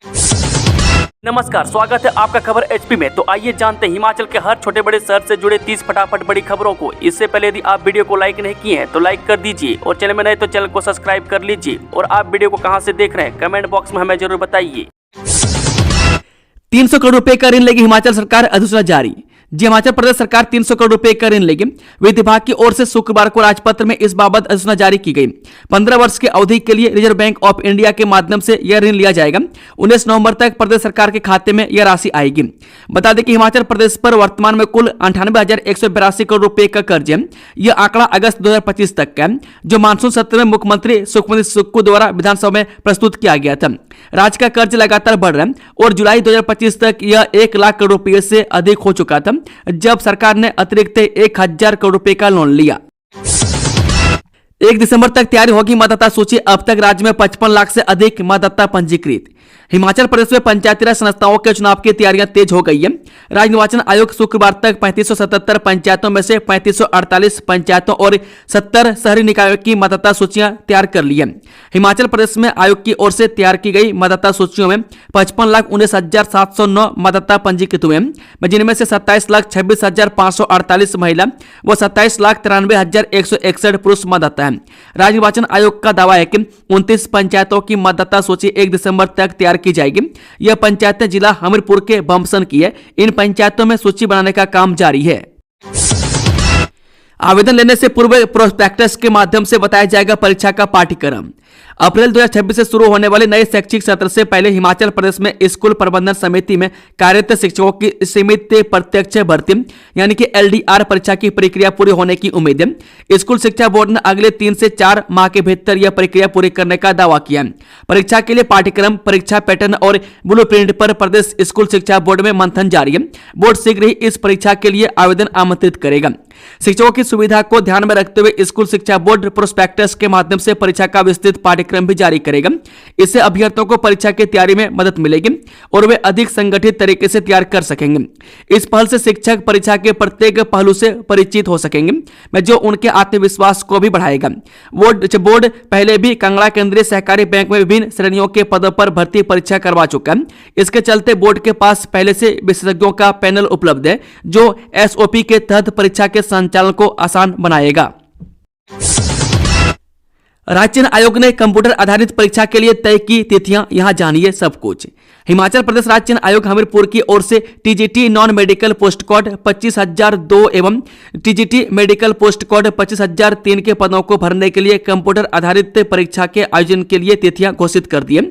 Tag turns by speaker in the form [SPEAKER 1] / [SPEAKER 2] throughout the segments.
[SPEAKER 1] नमस्कार, स्वागत है आपका खबर एचपी में। तो आइए जानते हैं हिमाचल के हर छोटे बड़े शहर से जुड़े 30 फटाफट बड़ी खबरों को। इससे पहले यदि आप वीडियो को लाइक नहीं किए हैं तो लाइक कर दीजिए और चैनल में नए तो चैनल को सब्सक्राइब कर लीजिए। और आप वीडियो को कहां से देख रहे हैं कमेंट बॉक्स में हमें जरूर बताइए।
[SPEAKER 2] 300 करोड़ रुपए का ऋण लेगी हिमाचल सरकार, अधिसूचना जारी। जी, हिमाचल प्रदेश सरकार 300 करोड़ रुपए का ऋण लेगी। वित्त विभाग की ओर से शुक्रवार को राजपत्र में इस बाबत अधिसूचना जारी की गई। 15 वर्ष की अवधि के लिए रिजर्व बैंक ऑफ इंडिया के माध्यम से यह ऋण लिया जाएगा। 19 नवंबर तक प्रदेश सरकार के खाते में यह राशि आएगी। बता दें कि हिमाचल प्रदेश पर वर्तमान में कुल 98,182 करोड़ रुपए का कर्ज है। यह आंकड़ा अगस्त 2025 तक का है, जो मानसून सत्र में मुख्यमंत्री सुखविंदर सुक्खू द्वारा विधानसभा में प्रस्तुत किया गया था। राज्य का कर्ज लगातार बढ़ रहा है और जुलाई 2025 तक यह 1 लाख करोड़ रुपए से अधिक हो चुका था, जब सरकार ने अतिरिक्त 1,000 करोड़ रुपए का लोन लिया। 1 दिसंबर तक तैयारी होगी मतदाता सूची। अब तक राज्य में 55 लाख से अधिक मतदाता पंजीकृत। हिमाचल प्रदेश में पंचायती राज संस्थाओं के चुनाव की तैयारियां तेज हो गई है। राज्य निर्वाचन आयोग शुक्रवार तक 3577 पंचायतों में से 3548 पंचायतों और 70 शहरी निकायों की मतदाता सूचियां तैयार कर ली है। हिमाचल प्रदेश में आयोग की ओर से तैयार की गई मतदाता सूचियों में 55,19,709 मतदाता पंजीकृत हुए हैं, जिनमें से 27,26,548 महिला व 27,93,161 पुरुष मतदाता हैं। राज्य निर्वाचन आयोग का दावा है कि 29 पंचायतों की मतदाता सूची 1 दिसंबर तक तैयार की जाएगी। यह पंचायतें जिला हमीरपुर के बमसन की है। इन पंचायतों में सूची बनाने का काम जारी है। आवेदन लेने से पूर्व प्रोस्पेक्टस के माध्यम से बताया जाएगा परीक्षा का पाठ्यक्रम। अप्रैल 2026 से शुरू होने वाले नए शैक्षिक सत्र से पहले हिमाचल प्रदेश में स्कूल प्रबंधन समिति में कार्यरत शिक्षकों की सीमित प्रत्यक्ष भर्ती यानी कि LDR परीक्षा की प्रक्रिया पूरी होने की उम्मीद है। स्कूल शिक्षा बोर्ड ने अगले 3 से 4 माह के भीतर यह प्रक्रिया पूरी करने का दावा किया है। परीक्षा के लिए पाठ्यक्रम, परीक्षा पैटर्न और ब्लूप्रिंट पर प्रदेश स्कूल शिक्षा बोर्ड में मंथन जारी है। बोर्ड शीघ्र ही इस परीक्षा के लिए आवेदन आमंत्रित करेगा। शिक्षकों की सुविधा को ध्यान में रखते हुए स्कूल शिक्षा बोर्ड प्रोस्पेक्टस के माध्यम से परीक्षा का विस्तृत पाठ्यक्रम भी जारी करेगा। इससे अभ्यर्थियों को परीक्षा की तैयारी में मदद मिलेगी और वे अधिक संगठित तरीके से तैयार कर सकेंगे। इस पहल से शिक्षक परीक्षा के प्रत्येक पहलू से परिचित हो सकेंगे, जो उनके आत्मविश्वास को भी बढ़ाएगा। बोर्ड पहले भी कांगड़ा केंद्रीय सहकारी बैंक में विभिन्न श्रेणियों के पदों पर भर्ती परीक्षा करवा चुका है। इसके चलते बोर्ड के पास पहले से विशेषज्ञों का पैनल उपलब्ध है, जो SOP के तहत परीक्षा के संचालन को आसान बनाएगा। राज्य चयन आयोग ने कंप्यूटर आधारित परीक्षा के लिए तय की तिथियां, यहां जानिए सब कुछ। हिमाचल प्रदेश राज्य चयन आयोग हमीरपुर की ओर से TGT non medical post code 25,002 एवं TGT मेडिकल पोस्ट कोड 25,003 के पदों को भरने के लिए कंप्यूटर आधारित परीक्षा के आयोजन के लिए तिथियां घोषित कर दी है।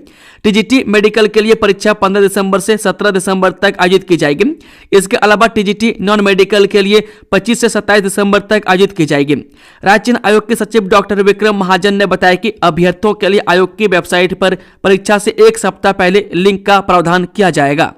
[SPEAKER 2] TGT मेडिकल के लिए परीक्षा 15 दिसंबर से 17 दिसंबर तक आयोजित की जाएगी। इसके अलावा TGT नॉन मेडिकल के लिए 25 से 27 दिसंबर तक आयोजित की जाएगी। राज्य चयन आयोग के सचिव डॉक्टर विक्रम महाजन ने बताया कि अभ्यर्थियों के लिए आयोग की वेबसाइट पर परीक्षा से 1 सप्ताह पहले लिंक का प्रावधान किया जाएगा।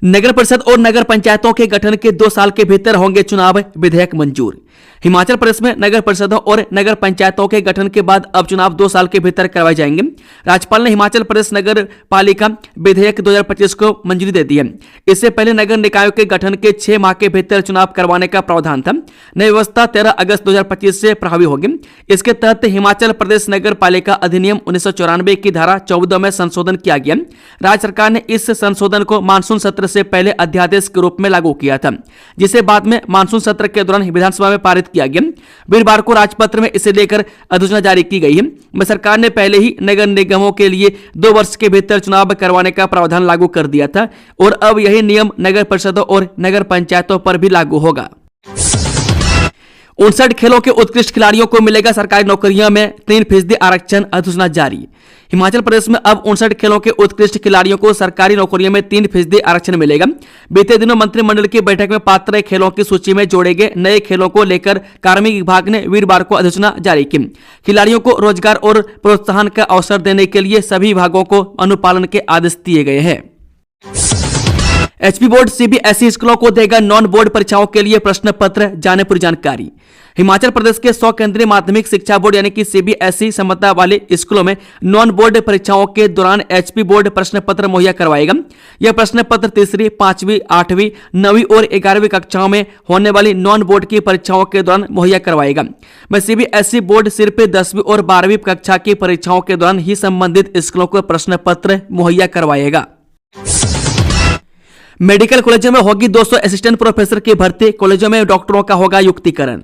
[SPEAKER 2] नगर परिषद और नगर पंचायतों के गठन के 2 साल के भीतर होंगे चुनाव, विधेयक मंजूर। हिमाचल प्रदेश में नगर परिषदों और नगर पंचायतों के गठन के बाद अब चुनाव 2 साल के भीतर करवाए जाएंगे। राज्यपाल ने हिमाचल प्रदेश नगर पालिका विधेयक 2025 को मंजूरी दे दी है। इससे पहले नगर निकायों के गठन के 6 माह के भीतर चुनाव करवाने का प्रावधान था। नई व्यवस्था 13 अगस्त 2025 से प्रभावी होगी। इसके तहत हिमाचल प्रदेश नगर पालिका अधिनियम 1994 की धारा 14 में संशोधन किया गया। राज्य सरकार ने इस संशोधन को मानसून सत्र से पहले अध्यादेश के रूप में लागू किया था, जिसे बाद में मानसून सत्र के दौरान विधानसभा में पारित किया गया। वीरवार को राजपत्र में इसे लेकर अधिसूचना जारी की गई है। सरकार ने पहले ही नगर निगमों के लिए 2 वर्ष के भीतर चुनाव करवाने का प्रावधान लागू कर दिया था और अब यही नियम नगर परिषदों और नगर पंचायतों पर भी लागू होगा। 59 खेलों के उत्कृष्ट खिलाड़ियों को मिलेगा सरकारी नौकरियों में 3% आरक्षण, अधिसूचना जारी। हिमाचल प्रदेश में अब 59 खेलों के उत्कृष्ट खिलाड़ियों को सरकारी नौकरियों में 3% आरक्षण मिलेगा। बीते दिनों मंत्रिमंडल की बैठक में पात्र खेलों की सूची में जोड़े गए नए खेलों को लेकर कार्मिक विभाग ने वीरवार को अधिसूचना जारी की। खिलाड़ियों को रोजगार और प्रोत्साहन का अवसर देने के लिए सभी विभागों को अनुपालन के आदेश दिए गए हैं। एचपी बोर्ड सीबीएसई स्कूलों को देगा नॉन बोर्ड परीक्षाओं के लिए प्रश्न पत्र, जाने पूरी जानकारी। हिमाचल प्रदेश के 100 केंद्रीय माध्यमिक शिक्षा बोर्ड यानी कि सीबीएसई क्षमता वाले स्कूलों में नॉन बोर्ड परीक्षाओं के दौरान एचपी बोर्ड प्रश्न पत्र मुहैया करवाएगा। यह प्रश्न पत्र तीसरी, 5वीं, 8वीं, 9वीं और 11वीं कक्षाओं में होने वाली नॉन बोर्ड की परीक्षाओं के दौरान मुहैया करवाएगा। मैं सीबीएसई बोर्ड सिर्फ 10वीं और 12वीं कक्षा की परीक्षाओं के दौरान ही संबंधित स्कूलों को प्रश्न पत्र मुहैया करवाएगा। मेडिकल कॉलेजों में होगी 200 असिस्टेंट प्रोफेसर की भर्ती, कॉलेजों में डॉक्टरों का होगा युक्तिकरण।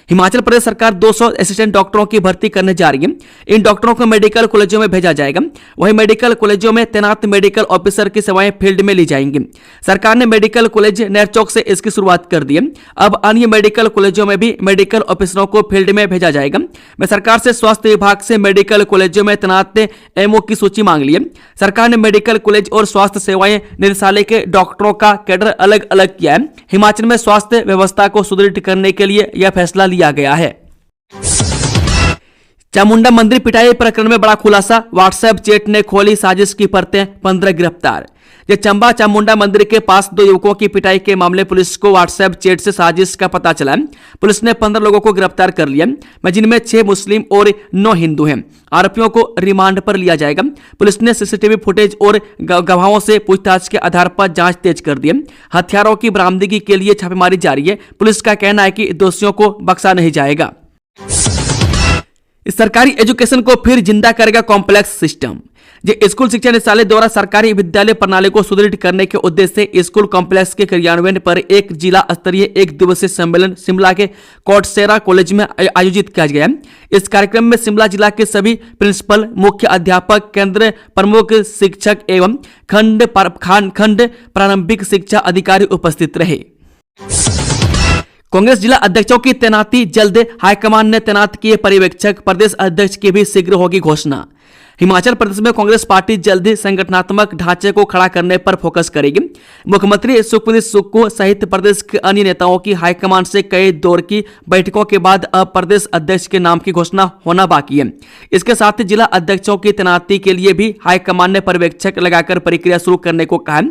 [SPEAKER 2] हिमाचल प्रदेश सरकार 200 असिस्टेंट डॉक्टरों की भर्ती करने जा रही है। इन डॉक्टरों को मेडिकल कॉलेजों में भेजा जाएगा। वहीं मेडिकल कॉलेजों में तैनात मेडिकल ऑफिसर की सेवाएं फील्ड में ली जाएंगी। सरकार ने मेडिकल कॉलेज नेरचौक से इसकी शुरुआत कर दी है। अब अन्य मेडिकल कॉलेजों में भी मेडिकल ऑफिसरों को फील्ड में भेजा जाएगा। मैं सरकार से स्वास्थ्य विभाग से मेडिकल कॉलेजों में तैनात एमओ की सूची मांग ली है। सरकार ने मेडिकल कॉलेज और स्वास्थ्य सेवाएं निदेशालय के डॉक्टरों का कैडर अलग अलग किया है। हिमाचल में स्वास्थ्य व्यवस्था को सुदृढ़ करने के लिए यह फैसला लिया गया है। चामुंडा मंदिर पिटाई प्रकरण में बड़ा खुलासा, व्हाट्सएप चैट ने खोली साजिश की परतें, 15 गिरफ्तार। ये चंबा चामुंडा मंदिर के पास 2 युवकों की पिटाई के मामले पुलिस को व्हाट्सएप चैट से साजिश का पता चला। पुलिस ने 15 लोगों को गिरफ्तार कर लिया, जिनमें 6 मुस्लिम और 9 हिंदू हैं। आरोपियों को रिमांड पर लिया जाएगा। पुलिस ने सीसीटीवी फुटेज और गवाहों से पूछताछ के आधार पर जांच तेज कर दी। हथियारों की बरामदगी के लिए छापेमारी जारी है। पुलिस का कहना है कि दोषियों को बख्शा नहीं जाएगा। सरकारी एजुकेशन को फिर जिंदा करेगा कॉम्प्लेक्स सिस्टम। जो स्कूल शिक्षा निदेशालय द्वारा सरकारी विद्यालय प्रणाली को सुदृढ़ करने के उद्देश्य से स्कूल कॉम्प्लेक्स के क्रियान्वयन पर एक जिला स्तरीय 1 दिवसीय सम्मेलन शिमला के कोटसेरा कॉलेज में आयोजित किया गया। इस कार्यक्रम में शिमला जिला के सभी प्रिंसिपल, मुख्य अध्यापक, केंद्र प्रमुख शिक्षक एवं खंड प्रारंभिक शिक्षा अधिकारी उपस्थित रहे। कांग्रेस जिला अध्यक्षों की तैनाती जल्द, हाईकमान ने तैनात किए पर्यवेक्षक, प्रदेश अध्यक्ष की भी शीघ्र होगी घोषणा। हिमाचल प्रदेश में कांग्रेस पार्टी जल्द ही संगठनात्मक ढांचे को खड़ा करने पर फोकस करेगी। मुख्यमंत्री सुखविंदर सुक्खू सहित प्रदेश के अन्य नेताओं की हाईकमान से कई दौर की बैठकों के बाद अब प्रदेश अध्यक्ष के नाम की घोषणा होना बाकी है। इसके साथ ही जिला अध्यक्षों की तैनाती के लिए भी हाईकमान ने पर्यवेक्षक लगाकर प्रक्रिया शुरू करने को कहा।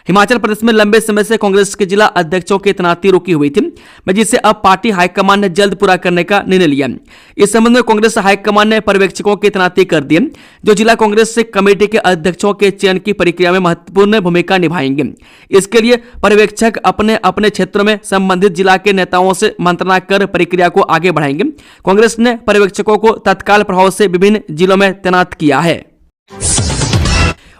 [SPEAKER 2] हिमाचल प्रदेश में लंबे समय से कांग्रेस के जिला अध्यक्षों की तैनाती रुकी हुई थी, जिसे अब पार्टी हाईकमान ने जल्द पूरा करने का निर्णय लिया। इस संबंध में कांग्रेस हाईकमान ने पर्यवेक्षकों की तैनाती कर दी, जो जिला कांग्रेस कमेटी के अध्यक्षों के चयन की प्रक्रिया में महत्वपूर्ण भूमिका निभाएंगे। इसके लिए पर्यवेक्षक अपने अपने क्षेत्रों में संबंधित जिला के नेताओं से मंत्रणा कर प्रक्रिया को आगे बढ़ाएंगे। कांग्रेस ने पर्यवेक्षकों को तत्काल प्रभाव से विभिन्न जिलों में तैनात किया है।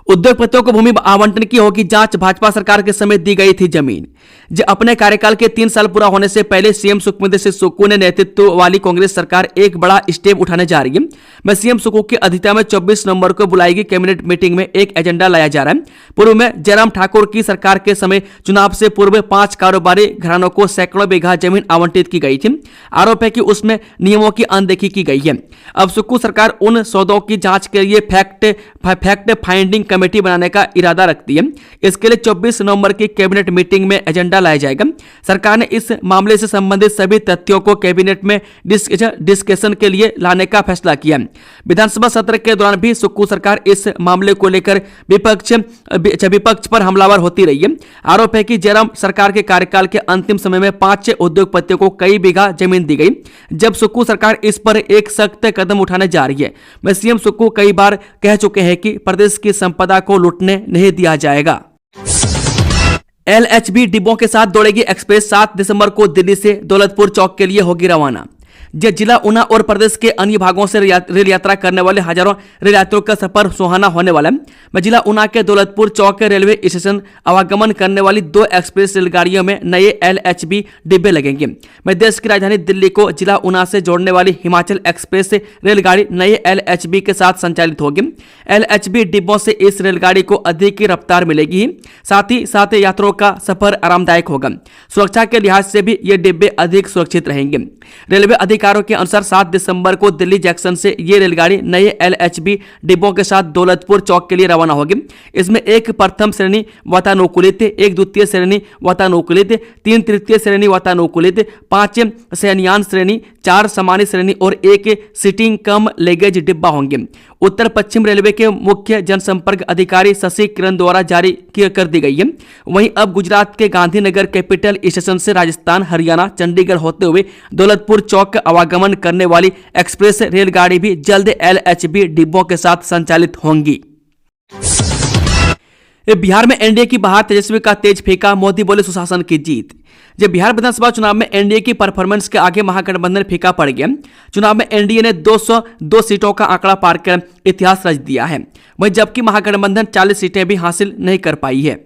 [SPEAKER 2] उद्योगपतियों को भूमि आवंटन की होगी जांच, भाजपा सरकार के समय दी गई थी जमीन। जो अपने कार्यकाल के 3 साल पूरा होने से पहले सीएम सुखविंदर सिंह सुक्खू ने नेतृत्व वाली कांग्रेस सरकार एक बड़ा स्टेप उठाने जा रही है। मैं सीएम सुक्खू की अध्यक्षता में 24 नवंबर को बुलाई गई कैबिनेट मीटिंग में एक एजेंडा लाया जा रहा है। पूर्व में जयराम ठाकुर की सरकार के समय चुनाव से पूर्व 5 कारोबारी घरानों को सैकड़ों बीघा जमीन आवंटित की गई थी। आरोप है कि उसमें नियमों की अनदेखी की गई है। अब सुक्खू सरकार उन सौदों की जांच के लिए फैक्ट फाइंडिंग कमेटी बनाने का इरादा रखती है। इसके लिए 24 नवंबर की कैबिनेट मीटिंग में एजेंडा लाया जाएगा। सरकार ने इस मामले से संबंधित सभी तथ्यों को कैबिनेट में डिस्कशन के लिए लाने का फैसला किया। विधानसभा सत्र के दौरान भी सुक्खू सरकार इस मामले को लेकर विपक्ष पर हमलावर होती रही है। आरोप है कि जयराम सरकार के कार्यकाल के अंतिम समय में 5 उद्योगपतियों को कई बीघा जमीन दी गई। जब सुक्खू सरकार इस पर एक सख्त कदम उठाने जा रही है। मैं सीएम सुक्खू कई बार कह चुके हैं कि प्रदेश की संपदा को लूटने नहीं दिया जाएगा। LHB डिब्बों के साथ दौड़ेगी एक्सप्रेस, 7 दिसंबर को दिल्ली से दौलतपुर चौक के लिए होगी रवाना। जिला ऊना और प्रदेश के अन्य भागों से रेल यात्रा करने वाले हजारों रेल यात्रियों का सफर सुहाना होने वाला है। जिला ऊना के दौलतपुर चौक के रेलवे स्टेशन आवागमन करने वाली 2 एक्सप्रेस रेलगाड़ियों में नए LHB डिब्बे लगेंगे। देश की राजधानी दिल्ली को जिला ऊना से जोड़ने वाली हिमाचल एक्सप्रेस रेलगाड़ी नए LHB के साथ संचालित होगी। LHB डिब्बों से इस रेलगाड़ी को अधिक की रफ्तार मिलेगी, साथ ही साथ यात्रियों का सफर आरामदायक होगा। सुरक्षा के लिहाज से भी ये डिब्बे अधिक सुरक्षित रहेंगे। रेलवे अधिकारियों के अनुसार 7 दिसंबर को दिल्ली जंक्शन से ये रेलगाड़ी नए LHB डिब्बों के साथ दौलतपुर चौक के लिए रवाना होगी। इसमें 1 प्रथम श्रेणी वातानुकूलित, 1 द्वितीय श्रेणी वातानुकूलित, 3 तृतीय श्रेणी वातानुकूलित, 5 शयनयान श्रेणी, 4 सामान्य श्रेणी और 1 सीटिंग कम लगेज डिब्बा होंगे। उत्तर पश्चिम रेलवे के मुख्य जनसंपर्क अधिकारी शशि किरण द्वारा जारी कर दी गई है। वहीं अब गुजरात के गांधीनगर कैपिटल स्टेशन से राजस्थान, हरियाणा, चंडीगढ़ होते हुए दौलतपुर चौक का आवागमन करने वाली एक्सप्रेस रेलगाड़ी भी जल्द LHB डिब्बों के साथ संचालित होंगी। बिहार में एनडीए की बहार तेजस्वी का तेज फेंका, मोदी बोले सुशासन की जीत। जब बिहार विधानसभा चुनाव में एनडीए की परफॉर्मेंस के आगे महागठबंधन फीका पड़ गया। चुनाव में एनडीए ने 202 सीटों का आंकड़ा पार कर इतिहास रच दिया है, वहीं जबकि महागठबंधन 40 सीटें भी हासिल नहीं कर पाई है।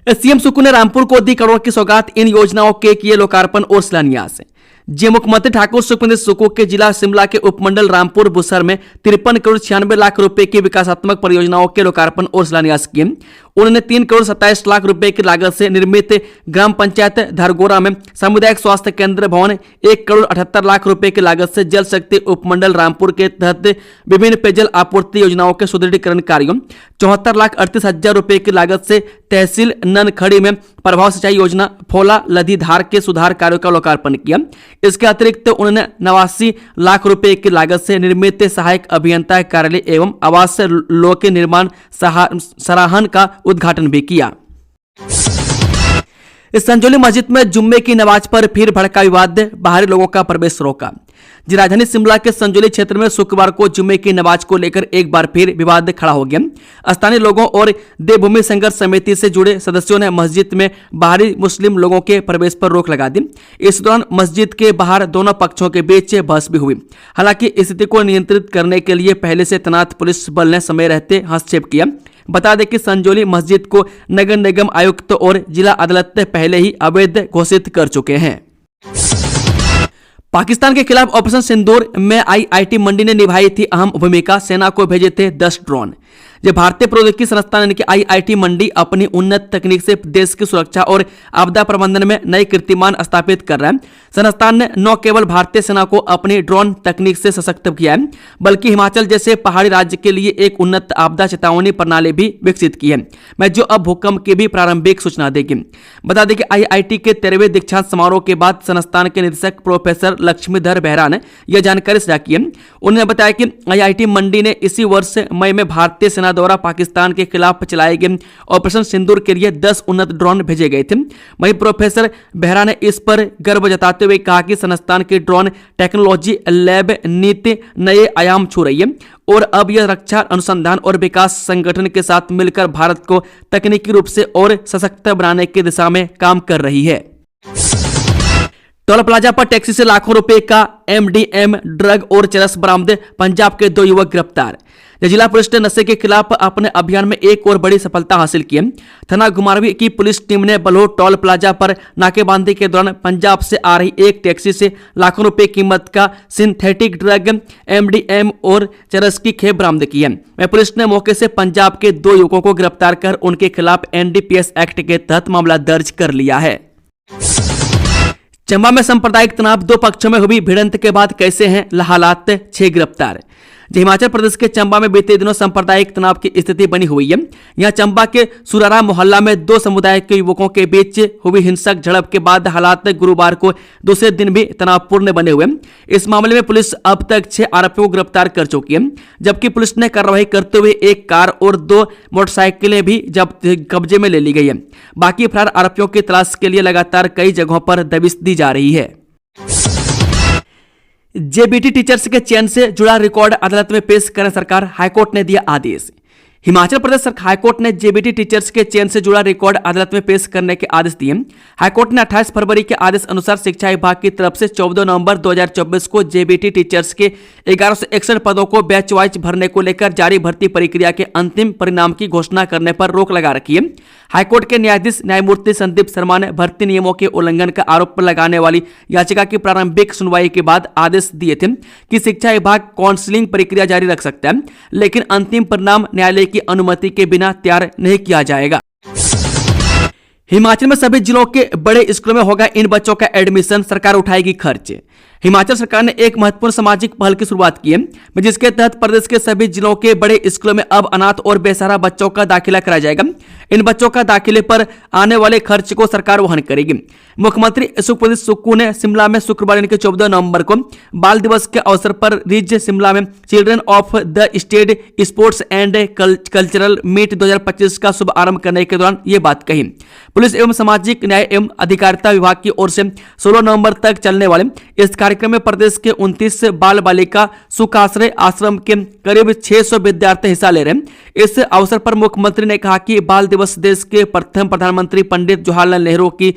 [SPEAKER 2] सीएम सुक्खू ने रामपुर को दी करोड़ की सौगात, इन योजनाओं के किए लोकार्पण और शिलान्यास। जे मुख्यमंत्री ठाकुर सुखविंदर सुक्खू के जिला शिमला के उपमंडल रामपुर बुसर में 53 करोड़ 96 लाख रुपए की विकासात्मक परियोजनाओं के लोकार्पण और शिलान्यास किए। उन्होंने 3 करोड़ 27 लाख रुपए की लागत से निर्मित ग्राम पंचायत धरगोरा में सामुदायिक स्वास्थ्य केंद्र भवन, 1 करोड़ 78 लाख रुपए की लागत से जल शक्ति उपमंडल रामपुर के तहत विभिन्न पेयजल आपूर्ति योजनाओं के सुदृढ़ीकरण कार्यों, 74 लाख 38 हजार रुपए की लागत से तहसील ननखड़ी में प्रभाव सिंचाई योजना, फोला लदी धार के सुधार कार्यों का लोकार्पण किया। इसके अतिरिक्त उन्होंने 89 लाख रुपए की लागत से निर्मित सहायक अभियंता कार्यालय एवं आवास लोक निर्माण सराहन का उद्घाटन भी किया। इस संजौली मस्जिद में जुम्मे की नमाज पर फिर भड़का विवाद, बाहरी लोगों का प्रवेश रोका। राजधानी शिमला के संजौली क्षेत्र में शुक्रवार को जुम्मे की नमाज को लेकर एक बार फिर विवाद खड़ा हो गया। स्थानीय लोगों और देवभूमि संघर्ष समिति से जुड़े सदस्यों ने मस्जिद में बाहरी मुस्लिम लोगों के प्रवेश पर रोक लगा दी। इस दौरान मस्जिद के बाहर दोनों पक्षों के बीच बहस भी हुई। हालांकि स्थिति को नियंत्रित करने के लिए पहले से तैनात पुलिस बल ने समय रहते हस्तक्षेप किया। बता दें कि संजौली मस्जिद को नगर निगम आयुक्त और जिला अदालत पहले ही अवैध घोषित कर चुके हैं। पाकिस्तान के खिलाफ ऑपरेशन सिंदूर में आईआईटी मंडी ने निभाई थी अहम भूमिका, सेना को भेजे थे 10 ड्रोन। जब भारतीय प्रौद्योगिकी संस्थान यानी कि आईआईटी मंडी अपनी उन्नत तकनीक से देश की सुरक्षा और आपदा प्रबंधन में नए कीर्तिमान स्थापित कर रहा है। संस्थान ने न केवल भारतीय सेना को अपनी ड्रोन तकनीक से सशक्त किया है, बल्कि हिमाचल जैसे पहाड़ी राज्य के लिए एक उन्नत आपदा चेतावनी प्रणाली भी विकसित की है, जो अब भूकंप की भी प्रारंभिक सूचना देगी। बता दें कि आईआईटी के 13वें दीक्षांत समारोह के बाद संस्थान के निदेशक प्रोफेसर लक्ष्मीधर बेहरा ने यह जानकारी साझा की है। उन्होंने बताया कि आईआईटी मंडी ने इसी वर्ष मई में भारतीय सेना द्वारा पाकिस्तान के खिलाफ चलाए गए ऑपरेशन सिंदूर के लिए 10 उन्नत ड्रोन भेजे गए थे। वहीं प्रोफेसर बेहरा ने इस पर गर्व जताते हुए कहा कि संस्थान की ड्रोन टेक्नोलॉजी लैब नीति नए आयाम छू रही है और अब यह रक्षा अनुसंधान और विकास संगठन के साथ मिलकर भारत को तकनीकी रूप से और सशक्त बनाने की दिशा में काम कर रही है। टोल प्लाजा पर टैक्सी से लाखों रुपए का MDM ड्रग और चरस बरामद, पंजाब के 2 युवक गिरफ्तार। जिला पुलिस ने नशे के खिलाफ अपने अभियान में एक और बड़ी सफलता हासिल की। थाना घुमारवी की पुलिस टीम ने बलौर टोल प्लाजा पर नाकेबंदी के दौरान पंजाब से आ रही एक टैक्सी से लाखों रुपए कीमत का सिंथेटिक ड्रग MDM और चरस की खेप बरामद की है। पुलिस ने मौके से पंजाब के 2 युवकों को गिरफ्तार कर उनके खिलाफ NDPS एक्ट के तहत मामला दर्ज कर लिया है। चंबा में सांप्रदायिक तनाव, 2 पक्षों में हुई भिड़ंत के बाद कैसे हैं हालात, 6 गिरफ्तार। हिमाचल प्रदेश के चंबा में बीते दिनों सांप्रदायिक तनाव की स्थिति बनी हुई है। यहां चंबा के सुरारा मोहल्ला में 2 समुदाय के युवकों के बीच हुई हिंसक झड़प के बाद हालात गुरुवार को दूसरे दिन भी तनावपूर्ण बने हुए। इस मामले में पुलिस अब तक 6 आरोपियों को गिरफ्तार कर चुकी है, जबकि पुलिस ने कार्रवाई करते हुए 1 कार और 2 मोटरसाइकिलें भी कब्जे में ले ली गई है। बाकी फरार आरोपियों की तलाश के लिए लगातार कई जगहों पर दबिश दी जा रही है। जेबीटी टीचर्स के चयन से जुड़ा रिकॉर्ड अदालत में पेश करने सरकार, हाईकोर्ट ने दिया आदेश। हिमाचल प्रदेश हाईकोर्ट ने जेबीटी टीचर्स के चयन से जुड़ा रिकॉर्ड अदालत में पेश करने के आदेश दिए। हाईकोर्ट ने 28 फरवरी के आदेश अनुसार शिक्षा विभाग की तरफ से 14 नवंबर 2024 को जेबीटी टीचर्स के 1161 पदों को बैच वाइज भरने को लेकर जारी भर्ती प्रक्रिया के अंतिम परिणाम की घोषणा करने पर रोक लगा रखी है। हाईकोर्ट के न्यायाधीश न्यायमूर्ति संदीप शर्मा ने भर्ती नियमों के उल्लंघन का आरोप लगाने वाली याचिका की प्रारंभिक सुनवाई के बाद आदेश दिए थे कि शिक्षा विभाग काउंसलिंग प्रक्रिया जारी रख सकता है, लेकिन अंतिम परिणाम न्यायालय की अनुमति के बिना तैयार नहीं किया जाएगा। हिमाचल में सभी जिलों के बड़े स्कूलों में होगा इन बच्चों का एडमिशन, सरकार उठाएगी खर्च। हिमाचल सरकार ने एक महत्वपूर्ण सामाजिक पहल की शुरुआत की है, जिसके तहत प्रदेश के सभी जिलों के बड़े स्कूलों में अब अनाथ और बेसहारा बच्चों का दाखिला कराया जाएगा। इन बच्चों का दाखिले पर आने वाले खर्च को सरकार वहन करेगी। मुख्यमंत्री सुखविंदर सुक्खू ने शिमला में शुक्रवार यानी कि 14 नवंबर को बाल दिवस के अवसर पर रिज शिमला में children of the state sports and cultural meet 2025 का शुभारंभ करने के दौरान ये बात कही। पुलिस एवं सामाजिक न्याय एवं अधिकारिता विभाग की ओर से 16 नवंबर तक चलने वाले इस कार्यक्रम में प्रदेश के 29 बाल बालिका सुखाश्रय आश्रम के करीब 600 विद्यार्थी हिस्सा ले रहे हैं। इस अवसर पर मुख्यमंत्री ने कहा कि बाल दिवस देश के प्रथम प्रधानमंत्री पंडित जवाहरलाल नेहरू की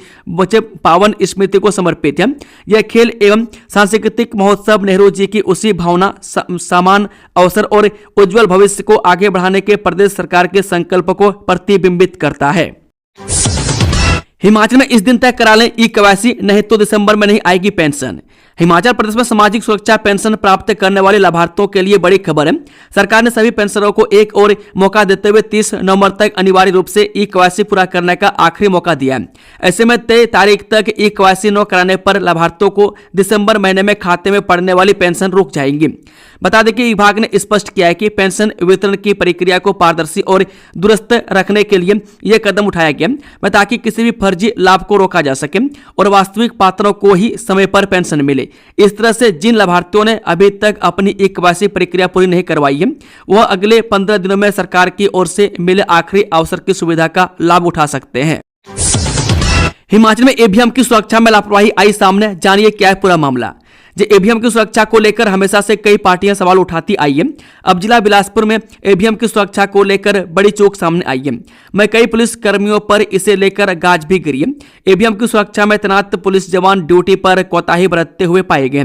[SPEAKER 2] पावन स्मृति को समर्पित है। यह खेल एवं सांस्कृतिक महोत्सव नेहरू जी की उसी भावना, समान अवसर और उज्जवल भविष्य को आगे बढ़ाने के प्रदेश सरकार के संकल्प को प्रतिबिंबित करता है। हिमाचल में इस दिन तय करा लें ई-केवाईसी, नहीं तो दिसंबर में नहीं आएगी पेंशन। हिमाचल प्रदेश में सामाजिक सुरक्षा पेंशन प्राप्त करने वाले लाभार्थियों के लिए बड़ी खबर है। सरकार ने सभी पेंशनरों को एक और मौका देते हुए 30 नवंबर तक अनिवार्य रूप से ई-केवाईसी पूरा करने का आखिरी मौका दिया है। ऐसे में तय तारीख तक ई-केवाईसी न कराने पर लाभार्थियों को दिसंबर महीने में खाते में पड़ने वाली पेंशन रुक जाएंगी। बता दें कि विभाग ने स्पष्ट किया है कि पेंशन वितरण की प्रक्रिया को पारदर्शी और दुरुस्त रखने के लिए यह कदम उठाया गया ताकि किसी भी फर्जी लाभ को रोका जा सके और वास्तविक पात्रों को ही समय पर पेंशन मिले। इस तरह से जिन लाभार्थियों ने अभी तक अपनी ई-केवाईसी प्रक्रिया पूरी नहीं करवाई है, वह अगले 15 दिनों में सरकार की ओर से मिले आखिरी अवसर की सुविधा का लाभ उठा सकते हैं। हिमाचल में ईवीएम की सुरक्षा में लापरवाही आई सामने, जानिए क्या है पूरा मामला। ईवीएम की सुरक्षा को लेकर हमेशा से कई पार्टियां सवाल उठाती आई है। अब जिला बिलासपुर में ईवीएम की सुरक्षा को लेकर बड़ी चूक सामने आई है। मैं कई पुलिस कर्मियों पर इसे लेकर गाज भी गिरी है। ईवीएम की सुरक्षा में तैनात पुलिस जवान ड्यूटी पर कोताही बरतते हुए पाए गए।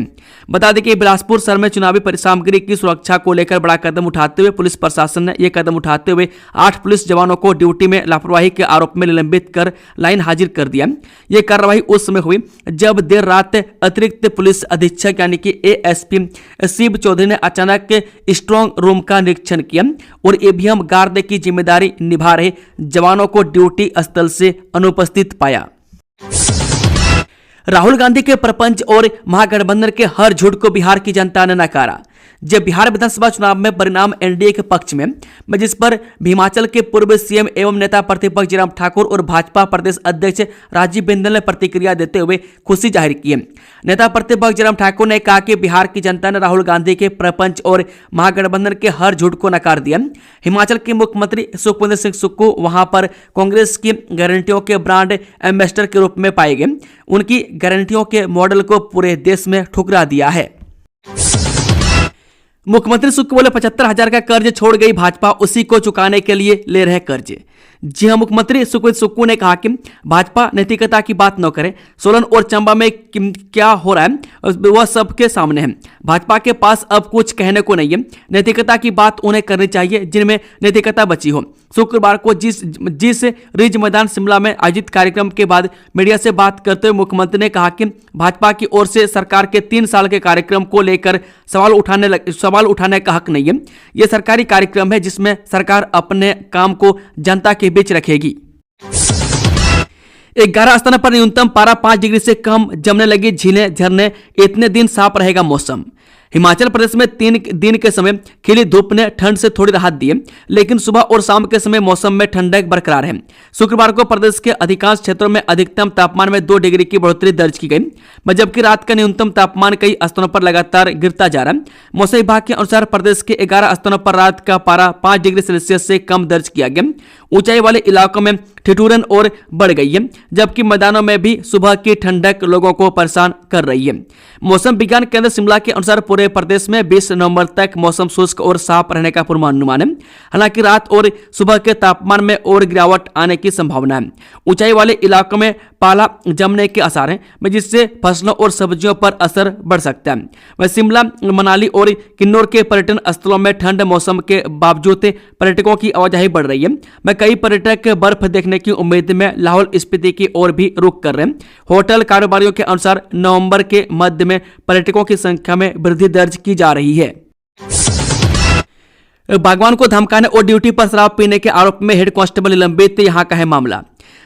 [SPEAKER 2] बता दें कि बिलासपुर शहर में चुनावी सामग्री की सुरक्षा को लेकर बड़ा कदम उठाते हुए पुलिस प्रशासन ने यह कदम उठाते हुए 8 पुलिस जवानों को ड्यूटी में लापरवाही के आरोप में निलंबित कर लाइन हाजिर कर दिया। यह कार्रवाई उस समय हुई जब देर रात अतिरिक्त पुलिस अधीक्षक यानी कि एएसपी शिव चौधरी ने अचानक स्ट्रांग रूम का निरीक्षण किया और ईवीएम गार्ड की जिम्मेदारी निभा रहे जवानों को ड्यूटी स्थल से अनुपस्थित पाया। राहुल गांधी के प्रपंच और महागठबंधन के हर झूठ को बिहार की जनता ने नकारा। जब बिहार विधानसभा चुनाव में परिणाम एनडीए के पक्ष में, जिस पर हिमाचल के पूर्व सीएम एवं नेता प्रतिपक्ष जयराम ठाकुर और भाजपा प्रदेश अध्यक्ष राजीव बिंदल ने प्रतिक्रिया देते हुए खुशी जाहिर की है। नेता प्रतिपक्ष जयराम ठाकुर ने कहा कि बिहार की जनता ने राहुल गांधी के प्रपंच और महागठबंधन के हर झूठ को नकार दिया। हिमाचल के मुख्यमंत्री सुखविंदर सिंह सुक्खू वहां पर कांग्रेस की गारंटियों के ब्रांड एम्बेसडर के रूप में पाए गए। उनकी गारंटियों के मॉडल को पूरे देश में ठुकरा दिया है। मुख्यमंत्री सुक्खू बोले 75,000 का कर्ज छोड़ गई भाजपा, उसी को चुकाने के लिए ले रहे कर्ज। जी हां, मुख्यमंत्री सुखविंदर सुक्खू ने कहा कि भाजपा नैतिकता की बात न करे। सोलन और चंबा में क्या हो रहा है वह सबके सामने है। भाजपा के पास अब कुछ कहने को नहीं है। नैतिकता की बात उन्हें करनी चाहिए जिनमें नैतिकता बची हो। शुक्रवार को जिस रिज मैदान शिमला में आयोजित कार्यक्रम के बाद मीडिया से बात करते हुए मुख्यमंत्री ने कहा कि भाजपा की ओर से सरकार के 3 साल के कार्यक्रम को लेकर सवाल उठाने का हक नहीं है। यह सरकारी कार्यक्रम है जिसमें सरकार अपने काम को जनता के बीच रखेगी। 11 स्थानों पर न्यूनतम पारा 5 डिग्री से कम, जमने लगी झीलें झरने, इतने दिन साफ रहेगा मौसम। हिमाचल प्रदेश में 3 दिन के समय खिली धूप ने ठंड से थोड़ी राहत दी है, लेकिन सुबह और शाम के समय मौसम में ठंडक बरकरार है। शुक्रवार को प्रदेश के अधिकांश क्षेत्रों में अधिकतम तापमान में 2 डिग्री की बढ़ोतरी दर्ज की गई, जबकि रात का न्यूनतम तापमान कई स्थानों पर लगातार गिरता जा रहा है। मौसम विभाग के अनुसार प्रदेश के 11 स्थानों पर रात का पारा 5 डिग्री सेल्सियस से कम दर्ज किया गया। ऊंचाई वाले इलाकों में ठिठुरन और बढ़ गई है, जबकि मैदानों में भी सुबह की ठंडक लोगों को परेशान कर रही है। मौसम विज्ञान केंद्र शिमला के अनुसार पूरे प्रदेश में 20 नवंबर तक मौसम शुष्क और साफ रहने का पूर्वानुमान है। हालांकि रात और सुबह के तापमान में और गिरावट आने की संभावना है। ऊंचाई वाले इलाकों में पाला जमने के आसार हैं, जिससे फसलों और सब्जियों पर असर बढ़ सकता है। वह शिमला, मनाली और किन्नौर के पर्यटन स्थलों में ठंड मौसम के बावजूद पर्यटकों की आवाजाही बढ़ रही है। कई पर्यटक बर्फ देखने की उम्मीद में लाहौल स्पीति की ओर भी रुख कर रहे हैं। होटल कारोबारियों के अनुसार नवंबर के मध्य में पर्यटकों की संख्या में वृद्धि दर्ज की जा रही है। बागवान को धमकाने और ड्यूटी पर शराब पीने के आरोप में हेड कांस्टेबल निलंबित, यहां का है मामला।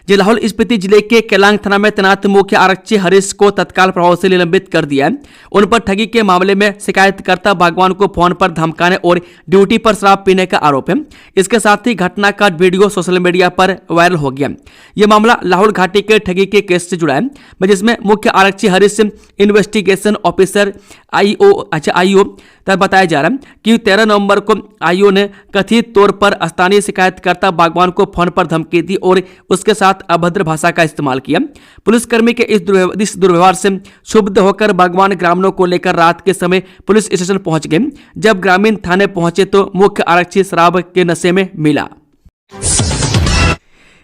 [SPEAKER 2] जो लाहौल स्पीति जिले के केलांग थाना में तैनात मुख्य आरक्षी हरीश को तत्काल प्रभाव से निलंबित कर दिया है। उन पर ठगी के मामले में शिकायतकर्ता भगवान को फोन पर धमकाने और ड्यूटी पर शराब पीने का आरोप है। इसके साथ ही घटना का वीडियो सोशल मीडिया पर वायरल हो गया। यह मामला लाहौल घाटी के ठगी के केस से जुड़ा है, जिसमें मुख्य आरक्षी हरीश इन्वेस्टिगेशन ऑफिसर आईओ तब बताया जा रहा है कि 13 नवंबर को आईओ ने कथित तौर पर स्थानीय शिकायतकर्ता बागवान को फोन पर धमकी दी और उसके साथ अभद्र भाषा का इस्तेमाल किया। पुलिसकर्मी के इस दुर्व्यवहार से क्षुब्ध होकर बागवान ग्रामीणों को लेकर रात के समय पुलिस स्टेशन पहुंच गए। जब ग्रामीण थाने पहुंचे तो मुख्य आरक्षी शराब के नशे में मिला।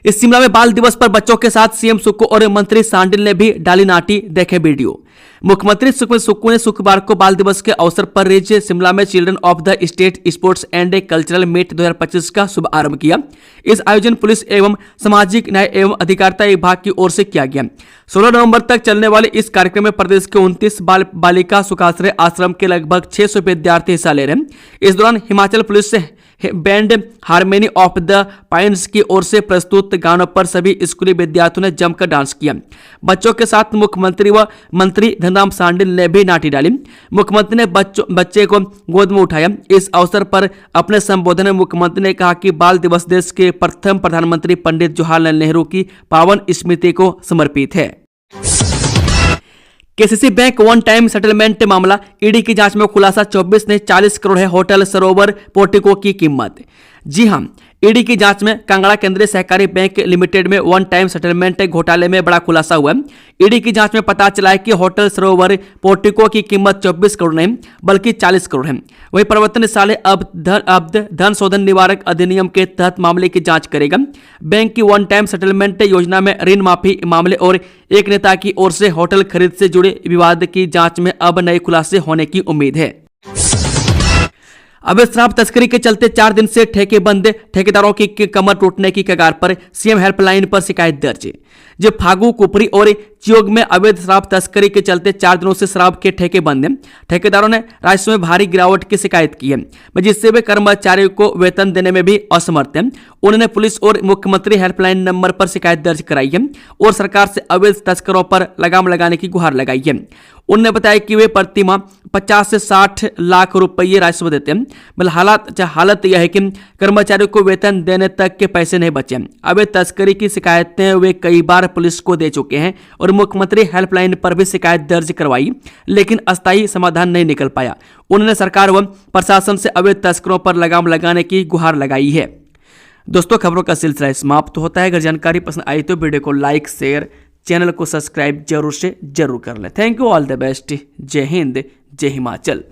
[SPEAKER 2] इस शिमला में बाल दिवस पर बच्चों के साथ सीएम सुक्कू और मंत्री सांडिल ने भी डाली नाटी, देखे वीडियो। मुख्यमंत्री सुखविंदर सुक्कू ने शुक्रवार को बाल दिवस के अवसर पर रिज शिमला में children of the state sports and cultural meet 2025 का शुभारंभ किया। इस आयोजन पुलिस एवं सामाजिक न्याय एवं अधिकारिता विभाग की ओर से किया गया। 16 नवंबर तक चलने वाले इस कार्यक्रम में प्रदेश के 29 बाल बालिका सुखाश्रय आश्रम के लगभग 600 विद्यार्थी हिस्सा ले रहे हैं। इस दौरान हिमाचल पुलिस से band harmony of the pines की ओर से प्रस्तुत गानों पर सभी स्कूली विद्यार्थियों ने जमकर डांस किया। बच्चों के साथ मुख्यमंत्री व मंत्री धनराम सांडिल ने भी नाटी डाली। मुख्यमंत्री ने बच्चे को गोद में उठाया। इस अवसर पर अपने संबोधन में मुख्यमंत्री ने कहा कि बाल दिवस देश के प्रथम प्रधानमंत्री पंडित जवाहरलाल नेहरू की पावन स्मृति को समर्पित है। KCC bank one time settlement मामला, ईडी की जांच में खुलासा, 24 ने 40 करोड़ है होटल सरोवर पोर्टिको की कीमत। जी हां, ईडी की जांच में कांगड़ा केंद्रीय सहकारी बैंक लिमिटेड में वन टाइम सेटलमेंट घोटाले में बड़ा खुलासा हुआ है। ईडी की जांच में पता चला है कि होटल सरोवर पोर्टिको की कीमत 24 करोड़ नहीं बल्कि 40 करोड़ है। वहीं प्रवर्तन निदेशालय अब धन शोधन निवारक अधिनियम के तहत मामले की जांच करेगा। बैंक की वन टाइम सेटलमेंट योजना में ऋण माफी मामले और एक नेता की ओर से होटल खरीद से जुड़े विवाद की जांच में अब नए खुलासे होने की उम्मीद है। अवैध शराब तस्करी के चलते 4 दिन से ठेके बंद, ठेकेदारों की कमर टूटने की कगार पर, सीएम हेल्पलाइन पर शिकायत दर्ज। जो फागू, कुपरी और चियोग में अवैध शराब तस्करी के चलते 4 दिनों से शराब के ठेके बंद हैं। ठेकेदारों ने राजस्व में भारी गिरावट की शिकायत की है, जिससे वे कर्मचारियों को वेतन देने में भी असमर्थ हैं। उन्होंने पुलिस और मुख्यमंत्री हेल्पलाइन नंबर पर शिकायत दर्ज कराई है और सरकार से अवैध तस्करों पर लगाम लगाने की गुहार लगाई है। उन्होंने बताया कि वे प्रति माह 50 से 60 लाख रुपये राजस्व देते हैं। मतलब हालत यह है कि कर्मचारियों को वेतन देने तक के पैसे नहीं बचे। अवैध तस्करी की शिकायतें वे कई बार पुलिस को दे चुके हैं और मुख्यमंत्री हेल्पलाइन पर भी शिकायत दर्ज करवाई, लेकिन अस्थायी समाधान नहीं निकल पाया। उन्होंने सरकार व प्रशासन से अवैध तस्करों पर लगाम लगाने की गुहार लगाई है। दोस्तों, खबरों का सिलसिला समाप्त होता है। अगर जानकारी पसंद आई तो वीडियो को लाइक, शेयर, चैनल को सब्सक्राइब जरूर कर लें। Thank you, all the best. जय हिंद, जय हिमाचल।